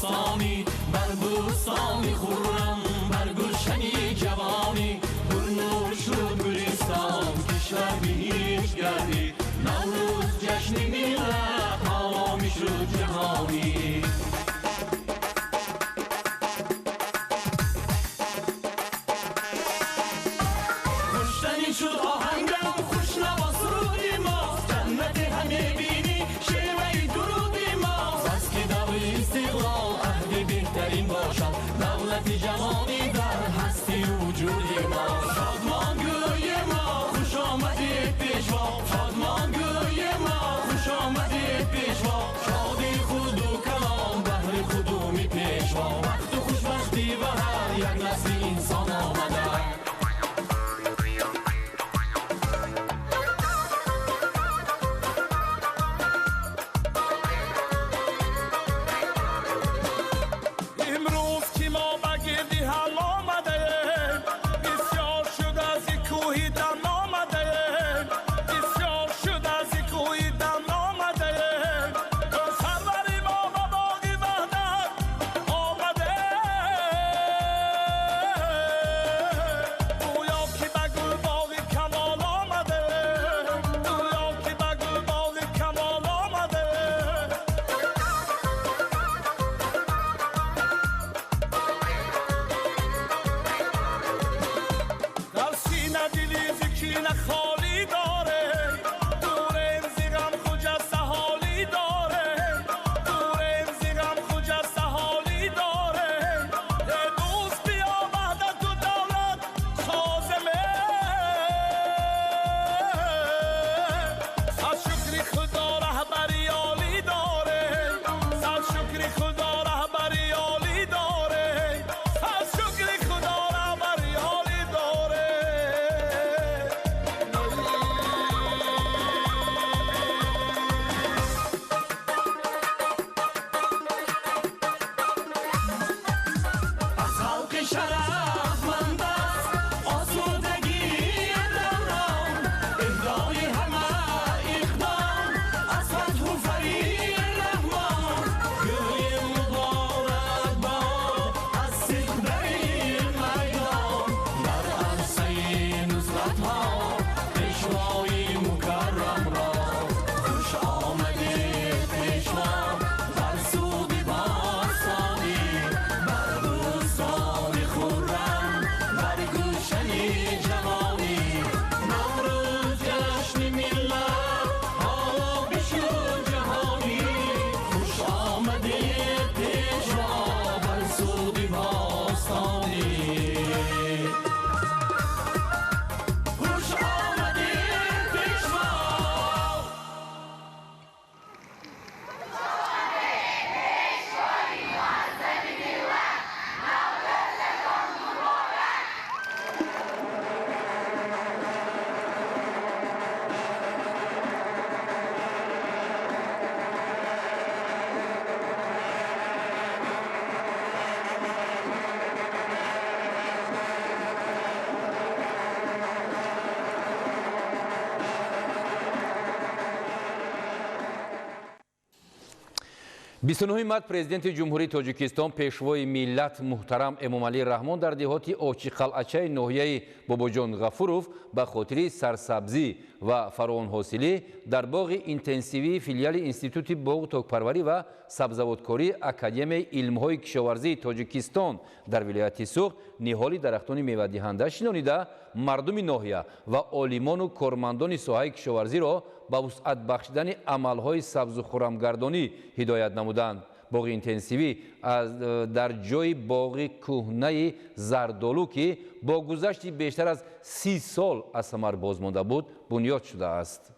باستانی بر بوستانی خورم بر گلشنی جوانی پر نور شد گلستان کشور به هیچ گردی نوروز جشن ملت آرامی شد جهانی خوشتنی شد آهنگم خوش نوا سرودی ماست جنت همه بینی شیوه درودی ماست از که دور استقلال عهد بهترین باشد دولت جهانی در هستی وجودی ماست شادمان گوی ما خوش آمدی پیشوا شادمان گوی ما خوش آمدی پیشوا شادی خود و کلام بهر خودومی پیشوا وقت و خوشبختی و هر یک نسل انسان آمده بیست مرد پرزیدنت جمهوری تاجیکستان پیشوای ملت محترم امامعلی رحمان در دهات اوچی قلعچه ناحیه باباجان غفوروف به خاطر سرسبزی و فراوان حاصلی در باغ اینتنسیوی فیلیال انستیتوت باغ تاکپروری و سبزوادکاری اکادمی علم‌های کشاورزی تاجیکستان در ولایت سوخت نهالی درختان میوه دهنده شنانیده مردم ناحیه و عالمان و کارمندان ساحه کشاورزی را به وسعت بخشیدن عملهای سبز و خرمگردانی هدایت نمودند. باغ اینتنسیوی در جای باغ کهنه زردالو که با گذشت بیشتر از 30 سال از ثمر بازمانده بود بنیاد شده است.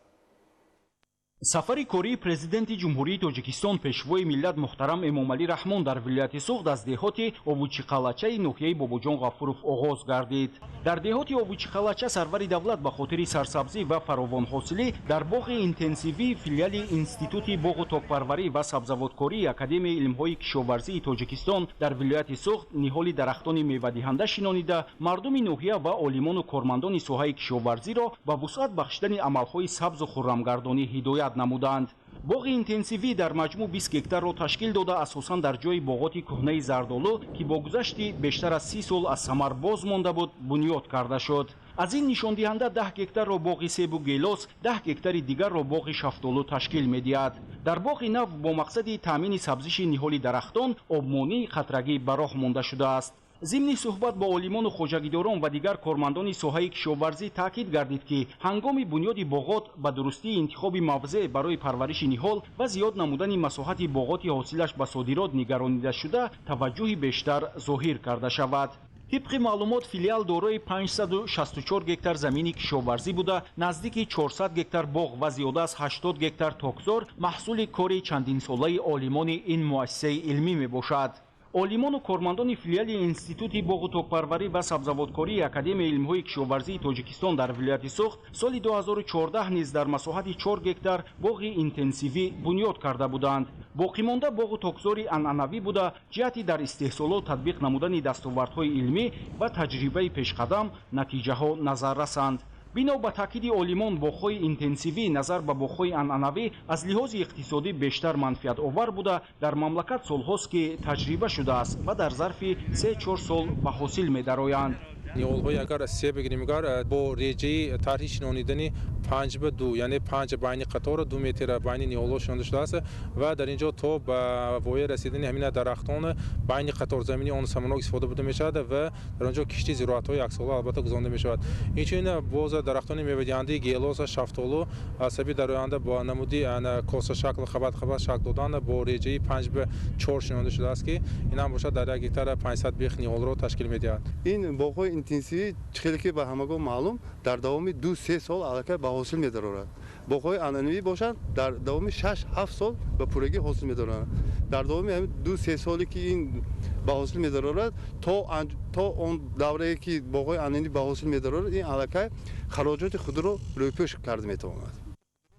سفر کاری پرزیدنت جمهوری تاجیکستان پیشوای ملت محترم امامعلی رحمان در ولایت سوخت از دهات اوبوچی قلعچه ناحیه باباجان غفوروف آغاز گردید. در دهات اوبوچی قلعچه سرور دولت به خاطر سرسبزی و فراوان حاصلی در باغ اینتنسیوی فیلیال انستیتوت باغ تاکپروری و سبزوادکاری اکادمی علم‌های کشاورزی تاجیکستان در ولایت سوخت نهالی درختان میوه دهنده شنانیده مردم ناحیه و عالمان و کارمندان ساحه کشاورزی را به وسعت بخشیدن عملهای سبز و خرمگردانی هدایت نمودند. боғи интенсивӣ дар маҷмӯъ 20 гектарро ташкил дода асосан дар ҷои боғоти кӯҳнаи зардолу ки бо гузашти бештар аз 30 сол аз самар боз монда буд бунёд карда шуд. аз ин нишондиҳанда 10 гектарро боғи себу гелос, 10 гектари дигарро боғи шафтолу ташкил медиҳад. дар боғи нав бо мақсади таъмини сабзиши ниҳоли дарахтон обмонии қатрагӣ ба роҳ монда шудааст. зимни суҳбат бо олимону хоҷагидорон ва дигар кормандони соҳаи кишоварзӣ таъкид гардид ки ҳангоми бунёди боғот ба дурустии интихоби мавзеъ барои парвариши ниҳол ва зиёд намудани масоҳати боғоти ҳосилаш ба содирот нигаронида шуда таваҷҷӯҳи бештар зоҳир карда шавад. طبق معلومات فیلیال دارای 564 گکتار زمین کشاورزی بوده، نزدیک 400 گکتار باغ و زیاده از 80 گکتار تاکزار محصول کاری چندین ساله عالمان این مؤسسه علمی می باشد. عالمان و کارمندان فیلیال انستیتوت باغ و تاکپروری و سبزوادکاری اکادمی علم‌های کشاورزی تاجیکستان در ولایت سوخت سال 2014 نیز در مساحت 4 گکتار باغ اینتنسیوی بنیاد کرده بودند. باقی مانده باغ و تاکزاری انعنوی بوده، جهتی در استحصال تطبیق نمودن دستاوردهای علمی و تجربه پیشقدم نتیجه‌ها نظر رسند. بنا به تاکید عالمان باغ‌های اینتنسیوی نظر به باغ‌های انعنوی از لحاظ اقتصادی بیشتر منفعت آور بوده، در مملکت سال‌هاست که تجربه شده است و در ظرف 3-4 سال به حاصل می‌درآیند. نیول‌های اگر سه بگیریم اگر با ریجه طرحی شناندنی 5-2 یعنی 5 بین قطار 2 متر بین نیول‌ها شناخته شده است و در اینجا تا به وای رسیدن همین درختان بین قطار زمینی آن سمنوک استفاده بوده می‌شود و در آنجا کشتی زراعت‌های اکسال البته گذرانده می‌شود. اینچنین باز درختان میوه‌دهنده گیلاس شافتالو عصبی در آینده با نمودی کاس شکل خبات شکل دادن با ریجه 5-4 شناخته شده است که این هم باشد در یک هکتار 500 بیخ نیول را تشکیل می‌دهد. این باغ‌های اینتنسیوی چیزی که به همگان معلوم در دوام 2-3 سال علاقه به حاصل می‌دارد. باغ‌های انعنوی باشند در دوام 6-7 سال به پورگی حاصل می‌دارند. در دوام 2-3 سالی که این به حاصل می‌دارد تا اون دوره‌ای که باغ‌های انعنوی به حاصل می‌دارد این علاقه خراجات خود را روپوش کرده می‌تواند.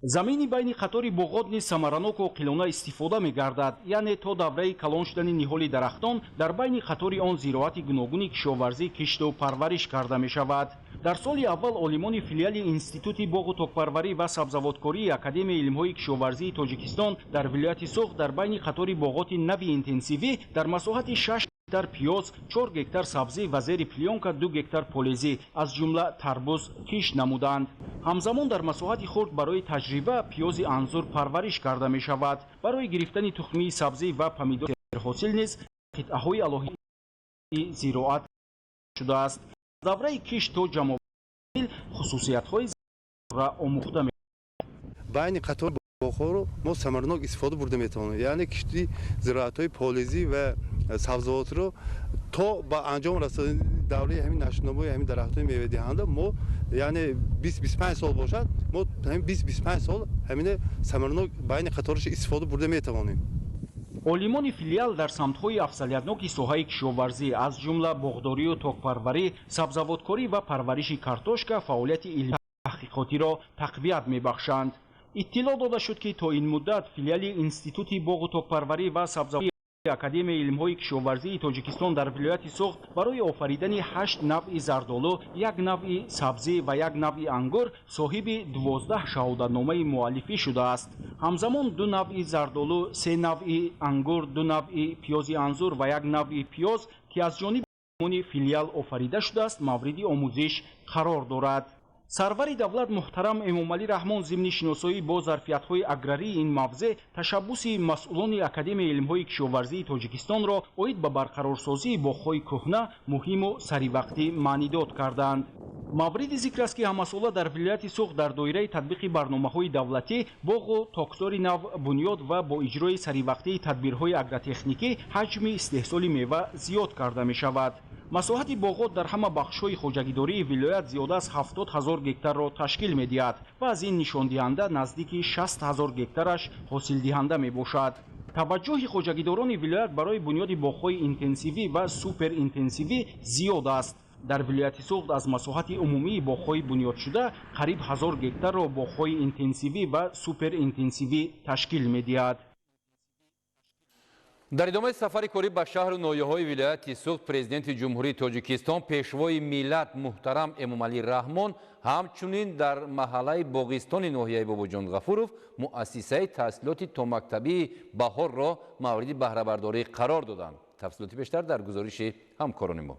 زمینی بین قطاری باغات نیز самаранок оқилона истифода мегардад, яъне то давраи калон шудани ниҳоли дарахтон дар байни қатори он зироати гуногуни кишоварзӣ кишту парвариш карда мешавад. дар соли аввал олимони филиали институти боғу токпарварӣ ва сабзаводкории академияи илмҳои кишоварзии тоҷикистон дар вилояти Суғд дар байни қатори боғоти нави интенсивӣ дар масоҳати 6 гектар пиёз, 4 гектар сабзӣ ва зери плёнка 2 гектар полезӣ аз ҷумла тарбуз кишт намуданд. ҳамзамон дар масоҳати хурд барои таҷриба пиёзи анзур парвариш карда мешавад. барои гирифтани тухмии сабзӣ ва помидори серҳосил низ қитъаҳои алоҳии зироат шудааст. давраи кишт то ҷамъоварии хусусиятҳои зироатро омӯхта мешавад. байни қатор باغ‌ها ما ثمرناک استفاده برده میتوانیم، یعنی کشتی زراعت‌های پالزی و سبزیجات رو تا به انجام رساندن دوره همین نشنامی همین درخت‌های میوه دهنده ما یعنی 20-25 سال باشد ما همین 20-25 سال همین ثمرناک بین قطارش استفاده برده میتوانیم. олимони филиал дар самтҳои афзалиятноки соҳаи кишоварзӣ аз ҷумла боғдорию токпарварӣ, сабзаводкорӣ ва парвариши картошка фаъолияти илмӣ таҳқиқотиро тақвият мебахшанд. иттилоъ дода шуд ки то ин муддат филиали институти боғу токпарварӣ ва сабзаводкории академияи илмҳои кишоварзии тоҷикистон дар вилояти Суғд барои офаридани 8 навъи зардолу, 1 навъи сабзӣ ва 1 навъи ангур соҳиби 12 шаҳодатномаи муаллифӣ шудааст. ҳамзамон 2 навъи зардолу, 3 навъи ангур, 2 навъи пиёзи анзур ва 1 навъи пиёз ки аз ҷониби олимони филиал офарида шудааст мавриди омӯзиш қарор дорад. сарвари давлат муҳтарам эмомалӣ раҳмон зимни шиносоӣ бо зарфиятҳои аграрии ин мавзеъ ташаббуси масъулони академияи илмҳои кишоварзии тоҷикистонро оид ба барқарорсозии боғҳои кӯҳна муҳиму саривақтӣ маънӣ дод карданд. мавриди зикр аст ки ҳамасола дар вилояти Суғд дар доираи татбиқи барномаҳои давлатӣ боғу токзори нав бунёд ва бо иҷрои саривақтии тадбирҳои агротехникӣ ҳаҷми истеҳсоли мева зиёд карда мешавад. масоҳати боғот дар ҳама бахшҳои хоҷагидории вилоят зиёда аз 70 000 гектарро ташкил медиҳад ва аз ин нишондиҳанда наздики 60 000 гектараш ҳосилдиҳанда мебошад. таваҷҷӯҳи хоҷагидорони вилоят барои бунёди боғҳои интенсивӣ ва суперинтенсивӣ зиёд аст. дар вилояти Суғд аз масоҳати умумии боғҳои бунёдшуда қариб 1000 гектарро боғҳои интенсивӣ ва суперинтенсивӣ ташкил медиҳад. дар идомаи сафари корӣ ба шаҳру ноҳияҳои вилояти суғд президенти ҷумҳурии тоҷикистон пешвои миллат муҳтарам Эмомалӣ Раҳмон ҳамчунин дар маҳаллаи Боғистони ноҳияи Бобоҷон Ғафуров муассисаи таҳсилоти томактабии Баҳорро мавриди баҳрабардорӣ қарор доданд. тафсилоти бештар дар гузориши ҳамкорони мо.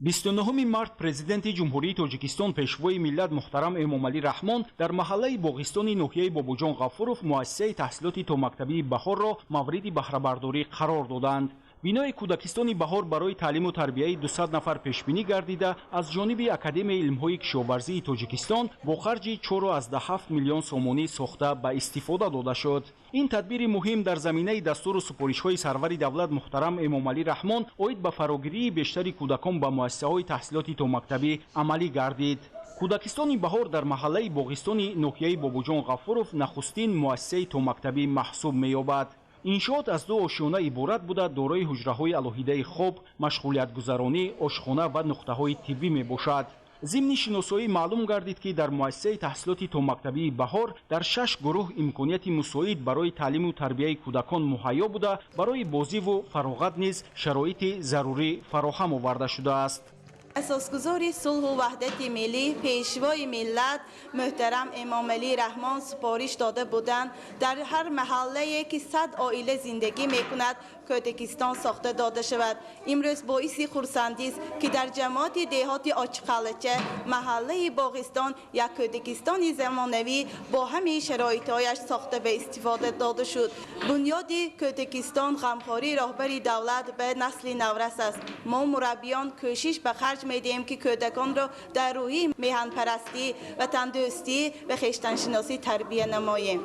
29 март президенти ҷумҳурии тоҷикистон пешвои миллат муҳтарам Эмомалӣ Раҳмон дар маҳаллаи Боғистони ноҳияи Бобоҷон Ғафуров муассисаи таҳсилоти томактабии Баҳорро мавриди баҳрабардорӣ қарор доданд. бинои кӯдакистони Баҳор барои таълиму тарбияи 200 нафар пешбинӣ гардида аз ҷониби Академияи илмҳои кишоварзии Тоҷикистон бо харҷи 4,7 миллион сомонӣ сохта ба истифода дода шуд. ин тадбири муҳим дар заминаи дастуру супоришҳои сарвари давлат муҳтарам Эмомалӣ Раҳмон оид ба фарогирии бештари кӯдакон ба муассисаҳои таҳсилоти томактабӣ амалӣ гардид. кӯдакистони Баҳор дар маҳаллаи Боғистони ноҳияи Бобоҷон Ғафуров нахустин муассисаи томактабӣ маҳсуб меёбад. иншоот аз ду ошиёна иборат буда дорои ҳуҷраҳои алоҳидаи хоб, машғулиятгузаронӣ, ошхона ва нуқтаҳои тиббӣ мебошад. зимни шиносоӣ маълум гардид ки дар муассисаи таҳсилоти томактабии Баҳор дар 6 гурӯҳ имконияти мусоид барои таълиму тарбияи кӯдакон муҳайё буда барои бозиву фароғат низ шароити зарурӣ фароҳам оварда шудааст. اساسگزاری صلح و وحدت ملی پیشوای ملت محترم امامعلی رحمان سپارش داده بودند در هر محله که 100 عائله زندگی میکند کودکستان ساخته داده شود. امروز باعث خرسندی است که در جماعت دهات آچقلچه محله باغستان یک کودکستان زمانوی با همه شرایطهایش ساخته و استفاده داده شد. بنیاد کودکستان غمخواری رهبری دولت به نسل نورس است. ما مربیان کوشش به خرج میدیم که کودکان را در روحی میهن پرستی و تندرستی و خویشتنشناسی تربیت نماییم.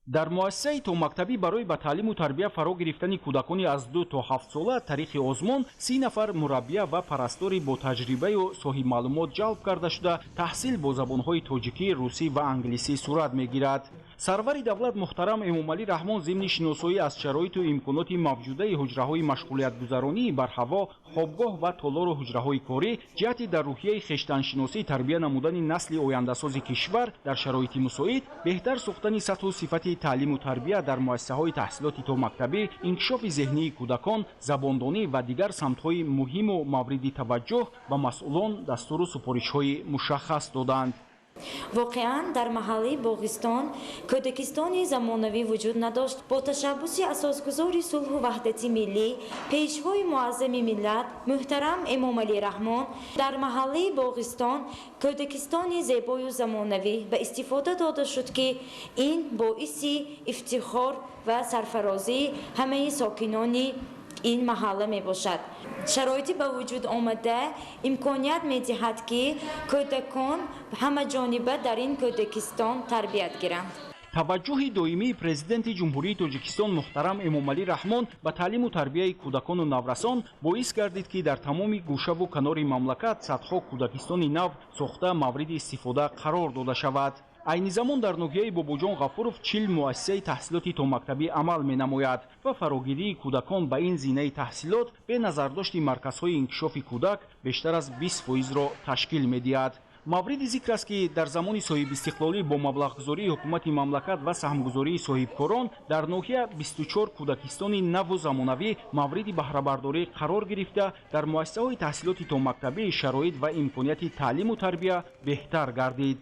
дар муассисаи томактабӣ барои ба таълиму тарбия фаро гирифтани кӯдакони аз 2 то 7 сола таърихи озмон 30 нафар мураббия ва парастори бо таҷрибаю соҳибмаълумот ҷалб карда шуда таҳсил бо забонҳои тоҷикӣ, русӣ ва англисӣ сурат мегирад. сарвари давлат муҳтарам Эмомалӣ Раҳмон зимни шиносоӣ аз шароиту имконоти мавҷудаи ҳуҷраҳои машғулиятгузаронии барҳаво, хобгоҳ ва толору ҳуҷраҳои корӣ ҷиҳати дар рӯҳияи хештаншиносӣ тарбия намудани насли ояндасози кишвар дар шароити мусоид, беҳтар сохтани сатҳу сифати таълиму тарбия дар муассисаҳои таҳсилоти томактабӣ, инкишофи зеҳнии кӯдакон, забондонӣ ва дигар самтҳои муҳиму мавриди таваҷҷӯҳ ба масъулон дастуру супоришҳои мушаххас доданд. воқеан дар маҳаллаи Боғистон кӯдакистони замонавӣ вуҷуд надошт. бо ташаббуси асосгузори сулҳу ваҳдати миллӣ пешвои муаззами миллат муҳтарам Эмомалӣ Раҳмон дар маҳаллаи Боғистон кӯдакистони зебою замонавӣ ба истифода дода шуд ки ин боиси ифтихор ва сарфарозии ҳамаи сокинони ин маҳалла мебошад. шароити ба вуҷуд омада имконият медиҳад ки кӯдакон ҳамаҷониба дар ин кӯдакистон тарбият гиранд. таваҷҷӯҳи доимии президенти ҷумҳурии тоҷикистон муҳтарам Эмомалӣ Раҳмон ба таълиму тарбияи кӯдакону наврасон боис гардид ки дар тамоми гӯшаву канори мамлакат садҳо кӯдакистони нав сохта мавриди истифода қарор дода шавад. айни замон дар ноҳияи Бобоҷон Ғафуров 40 муассисаи таҳсилоти томактабӣ амал менамояд ва фарогирии кӯдакон ба ин зинаи таҳсилот бе назардошти марказҳои инкишофи кӯдак бештар аз 20%-ро ташкил медиҳад. мавриди зикр аст ки дар замони соҳибистиқлолӣ бо маблағгузории ҳукумати мамлакат ва саҳмгузории соҳибкорон дар ноҳия 24 кӯдакистони наву замонавӣ мавриди баҳрабардорӣ қарор гирифта дар муассисаҳои таҳсилоти томактабӣ шароит ва имконияти таълиму тарбия беҳтар гардид.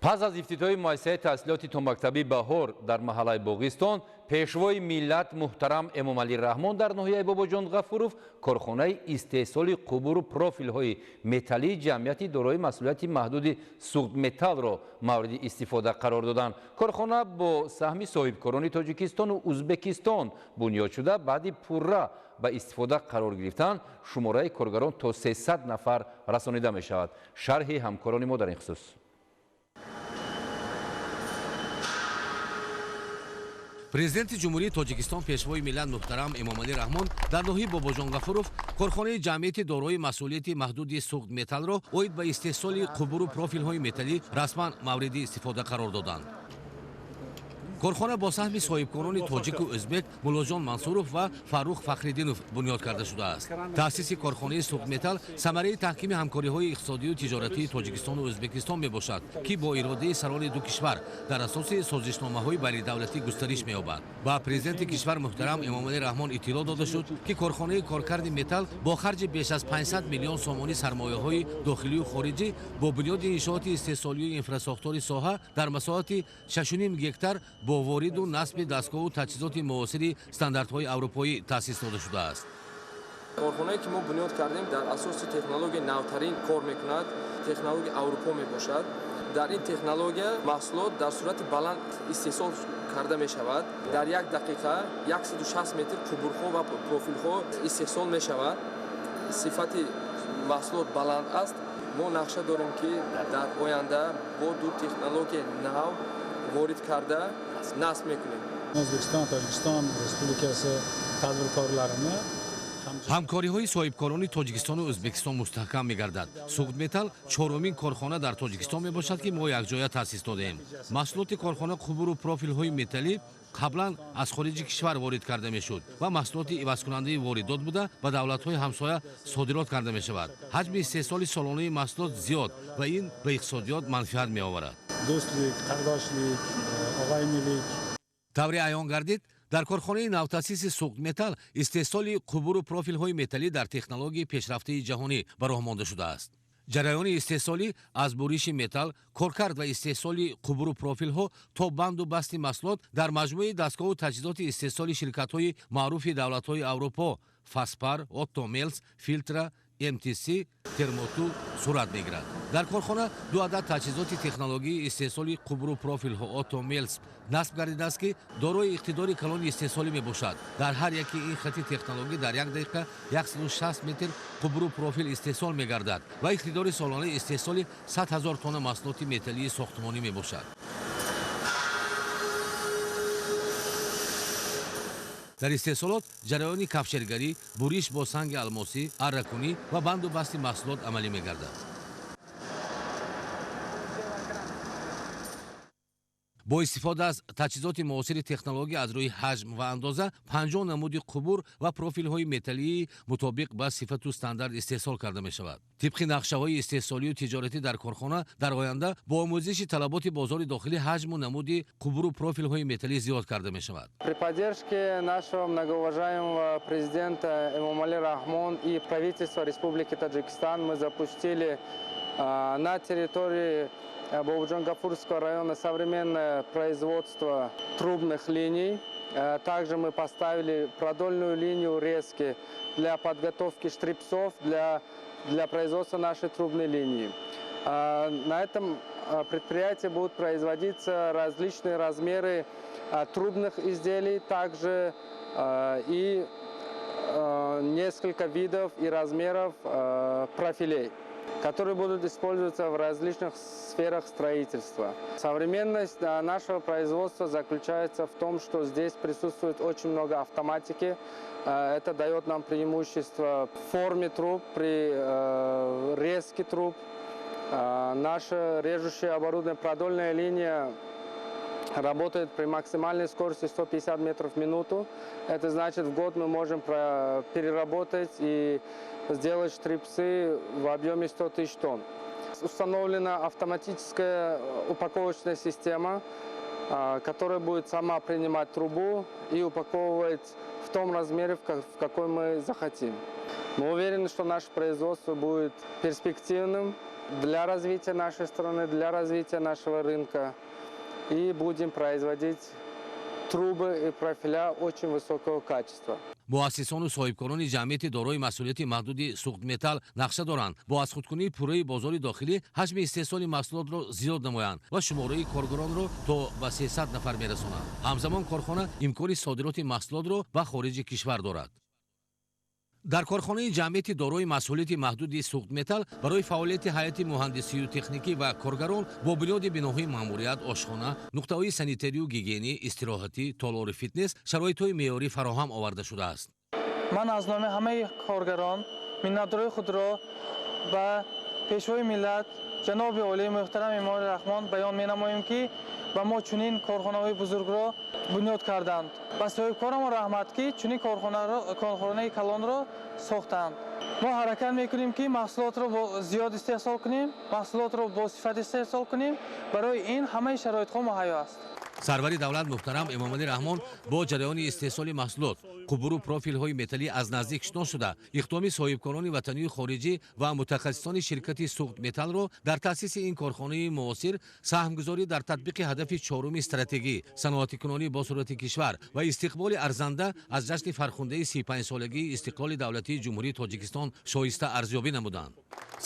пас аз ифтитоҳи муассисаи таҳсилоти томактабии Баҳор дар маҳаллаи Боғистон, пешвои миллат муҳтарам Эмомалӣ Раҳмон дар ноҳияи Бобоҷон Ғафуров корхонаи истеҳсоли қубуру профилҳои металлии ҷамъияти дорои масъулияти маҳдуди Суғдметаллро мавриди истифода қарор доданд. корхона бо саҳми соҳибкорони Тоҷикистону Узбекистон бунёд шуда баъди пурра ба истифода қарор гирифтан шумораи коргарон то 300 нафар расонида мешавад. шарҳи ҳамкорони мо дар ин хусус. президенти ҷумҳурии тоҷикистон пешвои миллат муҳтарам Эмомалӣ Раҳмон дар ноҳияи Бобоҷон Ғафуров корхонаи ҷамъияти дорои масъулияти маҳдуди Суғдметаллро оид ба истеҳсоли қубуру профилҳои металлӣ расман мавриди истифода қарор доданд. корхона бо саҳми соҳибкорони тоҷику ӯзбек муллоҷон мансуров ва фаррух фахриддинов бунёд карда шудааст. таъсиси корхонаи суғметалл самараи таҳкими ҳамкориҳои иқтисодию тиҷоратии тоҷикистону ӯзбекистон мебошад, ки бо иродаи сарони ду кишвар дар асоси созишномаҳои байнидавлатӣ густариш меёбад. ба президенти кишвар муҳтарам Эмомалӣ Раҳмон иттилоъ дода шуд, ки корхонаи коркарди металл бо харҷи беш аз 500 миллион сомонӣ сармояҳои дохилию хориҷӣ бо бунёди иншооти истеҳсолию инфраструктури соҳа дар масоҳати 6.5 гектар бо вориду насби дастгоҳу таҷҳизоти муосири стандартҳои аврупоӣ таъсис дода шудааст. корхонае ки мо бунёд кардем дар асоси технологияи навтарин кор мекунад, технологияи аврупо мебошад. дар ин технология маҳсулот дар сурати баланд истеҳсол карда мешавад. дар 1 дақиқа 160 метр қубурхо ва профилҳо истеҳсол мешавад. сифати маҳсулот баланд аст. мо нақша дорем ки дар оянда бо ду технологияи нав ворид карда насб мекунем. O'zbekiston, Tojikiston Respublikasi tadbirkorlarini ҳамкориҳои соҳибкорони тоҷикистону ӯзбекистон мустаҳкам мегардад. суғметалл чорумин корхона дар тоҷикистон мебошад, ки мо якҷоя таъсис додаем. маҳсулоти корхона қубуру профилҳои металлӣ қаблан аз хориҷи кишвар ворид карда мешуд ва маҳсулоти ивазкунандаи воридот буда ба давлатҳои ҳамсоя содирот карда мешавад. ҳаҷми истеҳсоли солонаи маҳсулот зиёд ва ин ба иқтисодиёт манфиат меоварад. do'stlik, qardoshlik, og'aynilik тавре аён гардид, дар корхонаи навтаъсиси суғметалл истеҳсоли қубуру профилҳои металлӣ дар технологияи пешрафтаи ҷаҳонӣ ба роҳ монда шудааст. ҷараёни истеҳсолӣ аз буриши металл, коркард ва истеҳсоли қубуру профилҳо то банду басти маҳсулот дар маҷмӯи дастгоҳу таҷҳизоти истеҳсоли ширкатҳои маъруфи давлатҳои Аврупо, Фаспар, Otto Mills, Filtra, MTC, Termotu сурат мегирад. дар корхона 2 адад таҷҳизоти технологии истеҳсоли қубуру профилҳо Otto Mills насб гардидааст, ки дорои иқтидори калони истеҳсолӣ мебошад. дар ҳар яки ин хати технологӣ дар 1 дақиқа 160 метр қубуру профил истеҳсол мегардад ва иқтидори солонаи истеҳсоли 100 000 тонна маҳсулоти металлии сохтмонӣ мебошад. дар истеҳсолот ҷараёни кафшергарӣ, буриш бо санги алмосӣ, арракунӣ ва банду басти маҳсулот амалӣ мегардад. бо истифода аз таҷҳизоти муосири технология аз рӯи ҳаҷм ва андоза 50 намуди қубур ва профилҳои металлии мутобиқ ба сифату стандарт истеҳсол карда мешавад. тибқи нақшаҳои истеҳсолию тиҷоратӣ дар корхона дар оянда бо омӯзиши талаботи бозори дохилӣ ҳаҷму намуди қубуру профилҳои металлӣ зиёд карда мешавад. При поддержке нашего многоуважаемого президента Эмомали Рахмон и правительства Республики Таджикистан мы запустили на территории Бобуджон-Гафурского района современное производство трубных линий. Также мы поставили продольную линию резки для подготовки штрипсов для производства нашей трубной линии. На этом предприятии будут производиться различные размеры трубных изделий, также и несколько видов и размеров профилей, которые будут использоваться в различных сферах строительства. Современность нашего производства заключается в том, что здесь присутствует очень много автоматики. Это дает нам преимущество в форме труб, при резке труб. Наше режущее оборудование, продольная линия работает при максимальной скорости 150 метров в минуту. Это значит, в год мы можем переработать и сделать штрипсы в объеме 100 000 тонн. Установлена автоматическая упаковочная система, которая будет сама принимать трубу и упаковывать в том размере, в какой мы захотим. Мы уверены, что наше производство будет перспективным для развития нашей страны, для развития нашего рынка. И будем производить трубы и профиля очень высокого качества. муассисону соҳибкорони ҷамъияти дорои масъулияти маҳдуди суғметалл нақша доранд бо аз худкунии пурраи бозори дохилӣ ҳаҷми истеҳсоли маҳсулотро зиёд намоянд ва шумораи коргоронро то ба 300 нафар мерасонанд. ҳамзамон корхона имкони содироти маҳсулотро ба хориҷи кишвар дорад. дар корхонаи ҷамъияти дорои масъулияти маҳдуди суғметалл барои фаъолияти ҳайати муҳандисию техникӣ ва коргарон бо бунёди биноҳои маъмурият, ошхона, нуқтаҳои санитарию гигиенӣ, истироҳатӣ, толори фитнес шароитҳои меъёрӣ фароҳам оварда шудааст. ман аз номи ҳамаи коргарон миннатдории худро ба пешвои миллат ҷаноби олии муҳтарам эмомали раҳмон баён менамоем ки ба мо чунин корхонаҳои бузургро бунёд карданд. ба соҳибкорамон раҳмат ки чунин корхонаи калонро сохтанд. мо ҳаракат мекунем ки маҳсулотро зиёд истеҳсол кунем, маҳсулотро босифат истеҳсол кунем. Барои ин ҳамаи шароитҳо муҳайё аст. сарвари давлат муҳтарам эмомалӣ раҳмон бо ҷараёни истеҳсоли маҳсулот, қубуру профилҳои металлӣ аз наздик шинос шуда, иқдоми соҳибкорони ватанию хориҷӣ ва мутахассисони ширкати суғд металлро дар таъсиси ин корхонаи муосир, саҳмгузорӣ дар татбиқи ҳадафи чоруми стратегӣ, саноатикунонӣ бо сурати кишвар ва истиқболи арзанда аз ҷашни фархундаи 35-солагии истиқлоли давлатии ҷумҳурии Тоҷикистон шоиста арзёбӣ намуданд.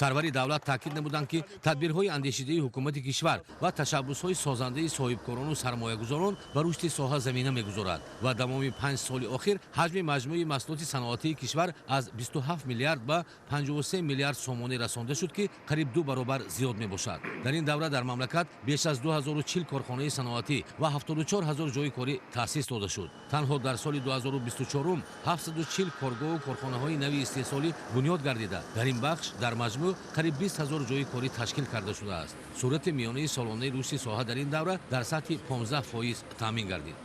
сарвари давлат таъкид намуданд ки тадбирҳои андешидаи ҳукумати кишвар ва ташаббусҳои созандаи соҳибкорону сармоягузорон ба рушди соҳа замина мегузорад ва тамоми 5 соли охир ҳаҷми маҷмӯи маҳсулоти саноатии кишвар аз 27 миллиард ба 53 миллиард сомонӣ расонда шуд ки қариб 2 баробар зиёд мебошад. дар ин давра дар мамлакат беш аз 2040 корхонаи саноатӣ ва 74 000 ҷойи корӣ таъсис дода шуд. танҳо дар соли 2024 740 коргоҳу корхонаҳои нави истеҳсолӣ бунёд гардида, дар ин бахш дар маҷмӯъ қариб 20 000 ҷойи корӣ ташкил карда шудааст. сурати миёнаи солонаи рушди соҳа дар ин давра дар сатҳи 15% таъмин гардид.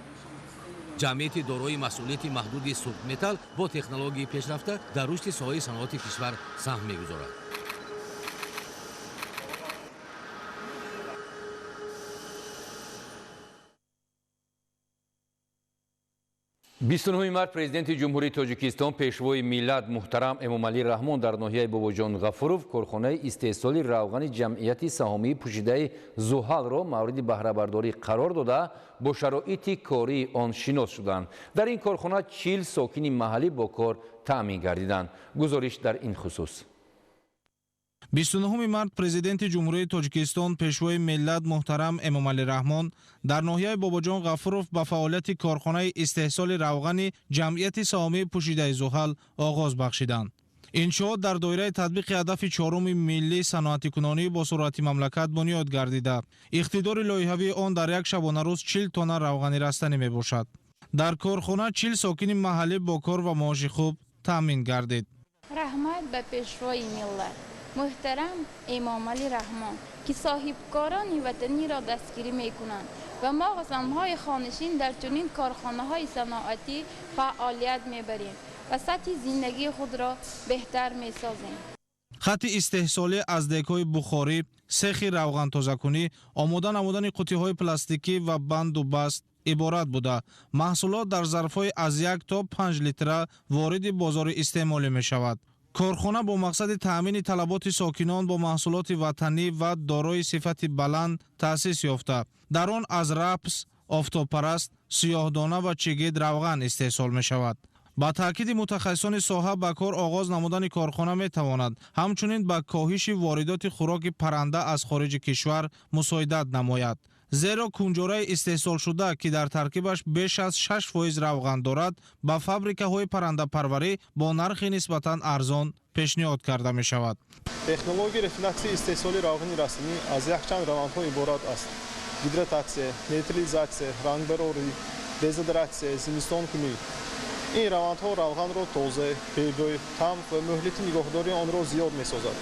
ҷамъияти дорои масъулияти маҳдуди суғд металл бо технологияи пешрафта дар рушди соҳаи саноати кишвар саҳм мегузорад. 29 март президенти ҷумҳурии Тоҷикистон пешвои миллат муҳтарам Эмомалӣ Раҳмон дар ноҳияи Бобоҷон Ғафуров корхонаи истеҳсоли равғани ҷамъияти саҳомии пӯшидаи Зуҳалро мавриди баҳрабардорӣ қарор дода, бо шароити кории он шинос шуданд. дар ин корхона 40 сокини маҳаллӣ бо кор таъмин гардиданд. гузориш дар ин хусус. 29 март президенти ҷумҳурии Тоҷикистон пешвои миллат муҳтарам Эмомалӣ Раҳмон дар ноҳияи Бобоҷон Ғафуров ба фаъолияти корхонаи истеҳсоли равғани ҷамъияти саҳомии пӯшидаи Зуҳал оғоз бахшиданд. иншоот дар доираи татбиқи ҳадафи чоруми миллии саноатикунонӣ бо сурати мамлакат бунёд гардида, иқтидори лоиҳавии он дар як шабонарӯз 40 тонна равғани растанӣ мебошад. дар корхона 40 сокини маҳаллӣ бо кор ва маоши хуб таъмин гардид. раҳмат ба пешвои миллат муҳтарам Эмомалӣ Раҳмон ки соҳибкорони ватаниро дастгирӣ мекунанд ва мо замҳои хонишин дар чунин корхонаҳои саноатӣ фаъолият мебарем ва сатҳи зиндагии худро беҳтар месозем. хатти истеҳсолӣ аз дегҳои бухорӣ, сехи равғантозакунӣ, омода намудани қуттиҳои пластикӣ ва банду баст иборат буда, маҳсулот дар зарфҳои аз 1 то 5 литра вориди бозори истеъмолӣ мешавад. корхона бо мақсади таъмини талаботи сокинон бо маҳсулоти ватанӣ ва дорои сифати баланд таъсис ёфта. дар он аз рапс, офтобпараст, сиёҳдона ва чигид равған истеҳсол мешавад. ба таъкиди мутахассисони соҳа ба кор оғоз намудани корхона метавонад ҳамчунин ба коҳиши воридоти хӯроки парранда аз хориҷи кишвар мусоидат намояд. зеро кунҷораи истеҳсолшуда ки дар таркибаш беш аз 6% равған дорад, ба фабрикаҳои паррандапарварӣ бо нархи нисбатан арзон пешниҳод карда мешавад. технологияи рафинатсияи истеҳсоли равғани растанӣ аз якчанд равандҳо иборат аст: гидрататсия, нейтрализатсия, рангбарорӣ, дезодоратсия, зимистонкунӣ. ин равандҳо равғанро тоза, пейдой, тамқ ва муҳлити нигоҳдории онро зиёд месозад.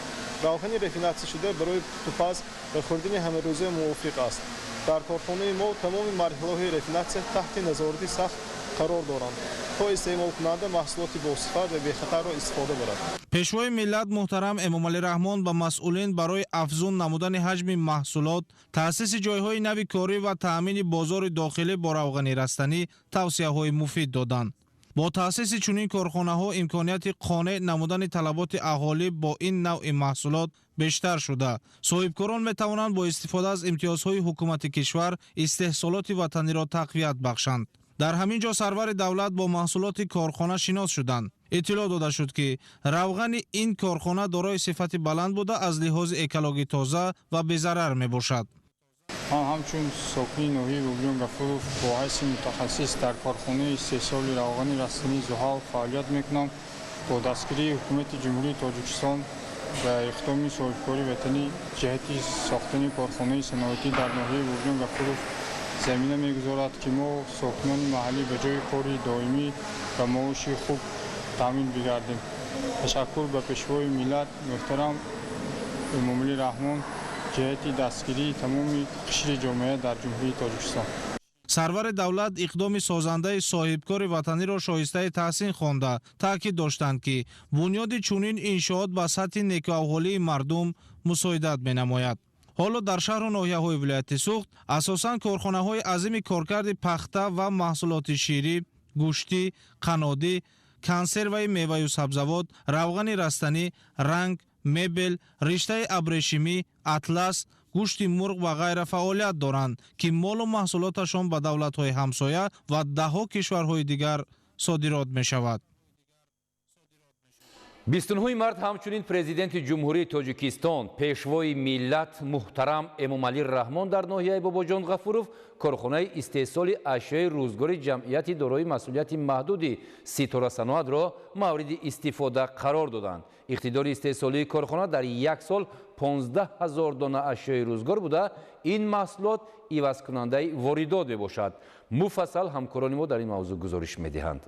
равғани рафинатсияшуда барои пупаз ва хӯрдани ҳамарӯза мувофиқ аст. дар корхонаи мо тамоми марҳилаҳои рафинатсия таҳти назорати сахт қарор доранд то истеъмолкунанда маҳсулоти босифат ва бехатарро истифода барад. пешвои миллат муҳтарам Эмомалӣ Раҳмон ба масъулин барои афзун намудани ҳаҷми маҳсулот, таъсиси ҷойҳои нави корӣ ва таъмини бозори дохилӣ бо равғани растанӣ тавсияҳои муфид доданд. бо таъсиси чунин корхонаҳо имконияти қонеъ намудани талаботи аҳолӣ бо ин навъи маҳсулот бештар шуда, соҳибкорон метавонанд бо истифода аз имтиёзҳои ҳукумати кишвар истеҳсолоти ватаниро тақвият бахшанд. дар ҳамин ҷо сарвари давлат бо маҳсулоти корхона шинос шуданд. иттилоъ дода шуд ки равғани ин корхона дорои сифати баланд буда аз лиҳози экологӣ тоза ва безарар мебошад. ман ҳамчун сокини ноҳияи Бобоҷон Ғафуров бо ҳайси мутахассис дар корхонаи истеҳсоли равғани растании Зуҳал фаъолият мекунам. бо дастгирии ҳукумати ҷумҳурии Тоҷикистон ва иқдоми соҳибкори ватанӣ ҷиҳати сохтани корхонаи саноатӣ дар ноҳияи Бобоҷон Ғафуров замина мегузорад ки мо сокинони маҳаллӣ ба ҷои кори доимӣ ва маоши хуб таъмин бигардем. ташаккур ба пешвои миллат муҳтарам Эмомалӣ Раҳмон ҷиҳати дастгирии тамоми қишри ҷомеа дар ҷумҳурии тоҷикистон. сарвари давлат иқдоми созандаи соҳибкори ватаниро шоистаи таҳсин хонда таъкид доштанд, ки бунёди чунин иншоот ба сатҳи некуаҳволии мардум мусоидат менамояд. ҳоло дар шаҳру ноҳияҳои вилояти Суғд асосан корхонаҳои азими коркарди пахта ва маҳсулоти ширӣ, гӯшти, қаннодӣ, консерваи меваю сабзавот, равғани растанӣ, ранг, мебел, риштаи абрешимӣ, атлас, гӯшти мурғ ва ғайра фаъолият доранд, ки молу маҳсулоташон ба давлатҳои ҳамсоя ва даҳҳо кишварҳои дигар содирот мешавад. 29 март ҳамчунин президенти ҷумҳурии Тоҷикистон пешвои миллат муҳтарам Эмомалӣ Раҳмон дар ноҳияи Бобоҷон Ғафуров корхонаи истеҳсоли ашёи рӯзгори ҷамъияти дорои масъулияти маҳдуди ситорасаноатро мавриди истифода қарор доданд. иқтидори истеҳсолии корхона дар як сол 15 000 дона ашёи рӯзгор буда, ин маҳсулот ивазкунандаи воридот мебошад. муфассал ҳамкорони мо дар ин мавзӯъ гузориш медиҳанд.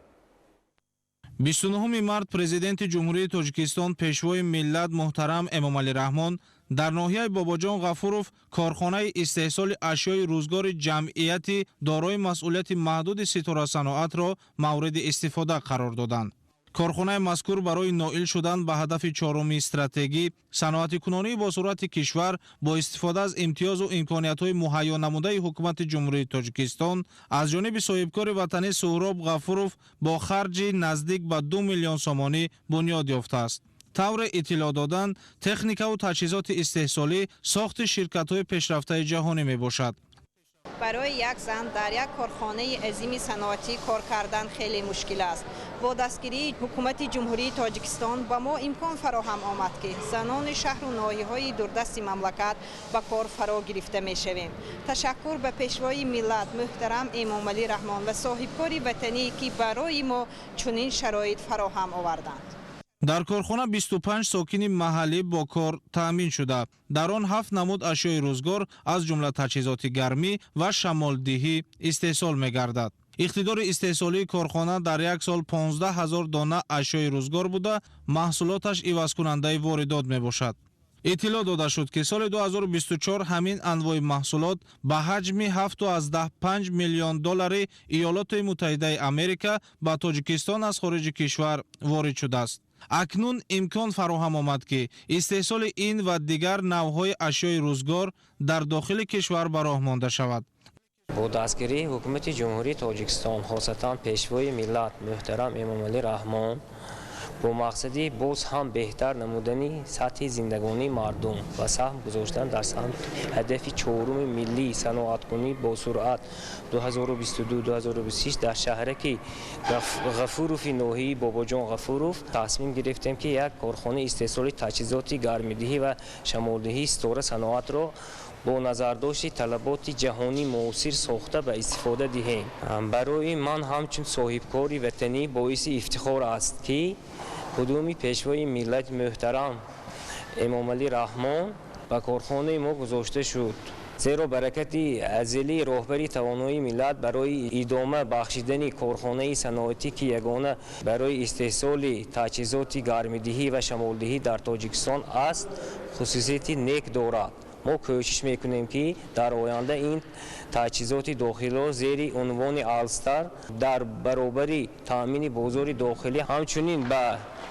29 март президенти ҷумҳурии Тоҷикистон пешвои миллат муҳтарам Эмомалӣ Раҳмон дар ноҳияи Бобоҷон Ғафуров корхонаи истеҳсоли ашёи рӯзгори ҷамъияти дорои масъулияти маҳдуди ситорасаноатро мавриди истифода қарор доданд. корхонаи мазкур барои ноил шудан ба ҳадафи чорумии стратегӣ саноатикунонии бо суръати кишвар бо истифода аз имтиёзу имкониятҳои муҳайё намудаи ҳукумати ҷумҳурии Тоҷикистон аз ҷониби соҳибкори ватанӣ Суҳроб Ғафуров бо харҷи наздик ба 2 миллион сомонӣ бунёд ёфтааст. тавре иттилоъ додан, техникаву таҷҳизоти истеҳсолӣ сохти ширкатҳои пешрафтаи ҷаҳонӣ мебошад. برای یک زن در یک کارخانه عظیم صنعتی کار کردن خیلی مشکل است. با دستگیری حکومت جمهوری تاجیکستان با ما امکان فراهم آمد که زنان شهر و ناحیه‌های دوردست مملکت به کار فرا گرفته می‌شویم. تشکر به پیشوای ملت محترم امامعلی رحمان و صاحبکار وطنی که برای ما چنین شرایط فراهم آوردند. дар корхона 25 сокини маҳаллӣ бо кор таъмин шуда, дар он 7 намуд ашёи рӯзгор аз ҷумла таҷҳизоти гармӣ ва шамолдиҳӣ истеҳсол мегардад. иқтидори истеҳсолии корхона дар як сол 15 000 дона ашёи рӯзгор буда, маҳсулоташ ивазкунандаи воридот мебошад. иттилоъ дода шуд, ки соли 2024 ҳамин анвои маҳсулот ба ҳаҷми 7.5 миллион доллари Иёлотои Муттаҳидаи Америка ба Тоҷикистон аз хориҷи кишвар ворид шудааст. акнун имкон фароҳам омад, ки истеҳсоли ин ва дигар навъҳои ашёи рӯзгор дар дохили кишвар ба роҳ монда шавад. бо дастгирии ҳукумати ҷумҳурии Тоҷикистон, хосатан пешвои миллат муҳтарам Эмомалӣ Раҳмон бо мақсади боз ҳам беҳтар намудани сатҳи зиндагонии мардум ва саҳм гузоштан дар самти ҳадафи чоруми миллии саноаткунӣ бо суръат 2022-2026 дар шаҳраки Ғафурови ноҳияи Бобоҷон Ғафуров тасмим гирифтем, ки як корхонаи истеҳсоли таҷҳизоти гармидиҳӣ ва шамолдиҳии ситора саноатро бо назардошти талаботи ҷаҳонӣ муосир сохта ба истифода диҳем. барои ман ҳамчун соҳибкори ватанӣ боиси ифтихор аст, ки қудуми пешвои миллати муҳтарам Эмомалӣ Раҳмон ба корхонаи мо гузошта шуд. зеро баракати азалии роҳбари тавоноии миллат барои идома бахшидани корхонаи саноатӣ, ки ягона барои истеҳсоли таҷҳизоти гармидиҳӣ ва шамолдиҳӣ дар Тоҷикистон аст, хусусияти нек дорад. мо кӯшиш мекунем, ки дар оянда ин таҷҳизоти дохилиро зери унвони Алстар дар баробари таъмини бозори дохилӣ ҳамчунин ба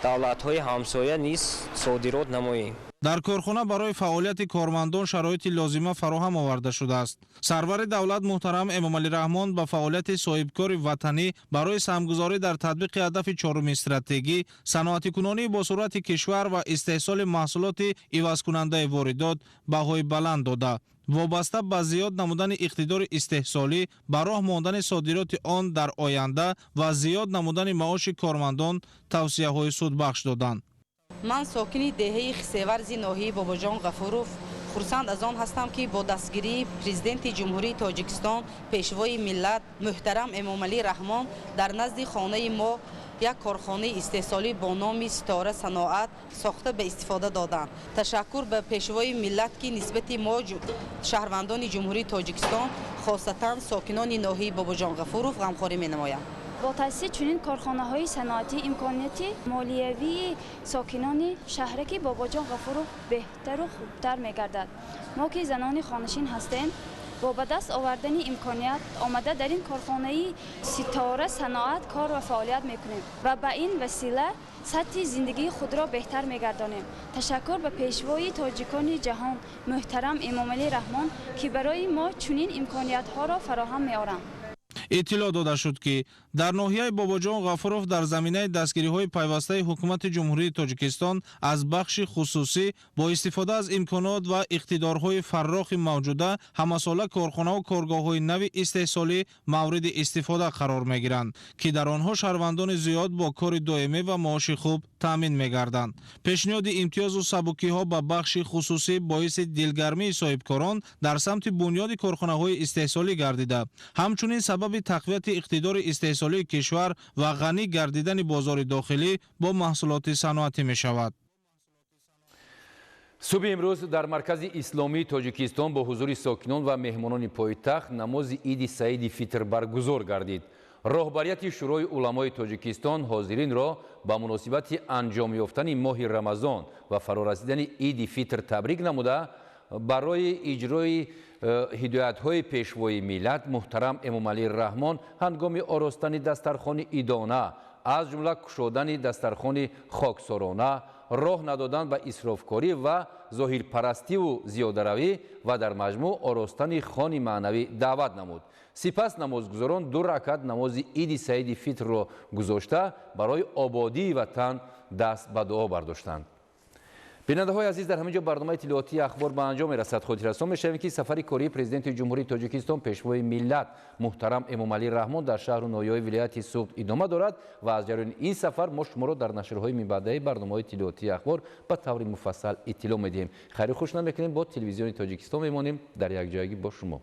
давлатҳои ҳамсоя низ содирот намоем. дар корхона барои фаъолияти кормандон шароити лозима фароҳам оварда шудааст. сарвари давлат муҳтарам Эмомалӣ Раҳмон ба фаъолияти соҳибкори ватанӣ барои саҳмгузорӣ дар татбиқи ҳадафи чорумии стратегӣ, саноатикунонии бо суръати кишвар ва истеҳсоли маҳсулоти ивазкунандаи воридот баҳои баланд дода, вобаста ба зиёд намудани иқтидори истеҳсолӣ, ба роҳ мондани содироти он дар оянда ва зиёд намудани маоши кормандон тавсияҳои судбахш доданд. من ساکن دهه خسیورز ناحیه باباجان غفورов خرسند از آن هستم که با دستگیری پرزیدنت جمهوری تاجیکستان پیشوای ملت محترم امامعلی رحمان در نزد خانه ما یک کارخانه استحصالی با نام ستاره صناعت ساخته به استفاده دادند. تشکر به پیشوای ملت که نسبت ما شهروندان جمهوری تاجیکستان خاصتا ساکنان ناحیه باباجان غفورov غمخواری می‌نمایند. با تأسیس چنین کارخانه‌های صنعتی امکانات مالیوی ساکنان شهرک باباجان غفورов بهتر و خوبتر می‌گردد. ما که زنان خانشین هستیم با به دست آوردن امکانات آمده در این کارخانه ستاره صنعت کار و فعالیت میکنیم و به این وسیله سطح زندگی خود را بهتر میگردانیم. تشکر به پیشوای تاجیکان جهان محترم امامعلی رحمان که برای ما چنین امکانات ها را فراهم می‌آورند. اطلاع داده شد که در ناحیه باباجان غفورов در زمینه دستگیری‌های پیوسته حکومت جمهوری تاجیکستان از بخش خصوصی با استفاده از امکانات و اقتدارهای فراخ موجوده همساله کارخانه و کارگاه‌های نو استحصالی مورد استفاده قرار می‌گیرند که در آنها شهروندان زیاد با کار دائمی و معاش خوب تامین می‌گردند. پیشنهاد امتیاز و سبکی‌ها به بخش خصوصی باعث دلگرمی صاحبکاران در سمت بنیاد کارخانه‌های استحصالی گردیده. همچنین سبب تقویت اقتدار استحصالی کشور و غنی گردیدن بازار داخلی با محصولات صنعتی می شود. صبح امروز در مرکز اسلامی تاجیکستان با حضور ساکنان و مهمانان پایتخت نماز عید سعید فطر برگزار گردید. راهبریت شورای علمای تاجیکستان حاضرین را با مناسبت انجام یافتن ماه رمضان و فرارسیدن عید فطر تبریک نموده برای اجرای هدایت‌های پیشوای ملت محترم امامعلی رحمان هنگام آراستن دسترخوان عیدانه از جمله کشودن دسترخوان خاکسارانه، راه ندادن به اسرافکاری و ظاهرپرستی و زیاده‌روی و در مجموع آراستن خوان معنوی دعوت نمود. سپس نمازگزاران 2 رکعت نماز عید سعید فطر را گذاشته برای آبادی وطن دست به دعا برداشتند. بیننده های عزیز، در همینجا برنامه اطلاعاتی اخبار به انجام میرسد. خود رسان میشویم که سفر کاری پرزیدنت جمهوری تاجیکستان پیشوای ملت محترم امامعلی رحمان در شهر و ناحیه‌های ولایت سوخت ادامه دارد و از جریان این سفر ما شما را در نشرهای میبعده برنامه اطلاعاتی اخبار به طور مفصل اطلاع میدیم. خیر خوش نمیکنیم با تلویزیون تاجیکستان میمانیم در یک جایگی با شما.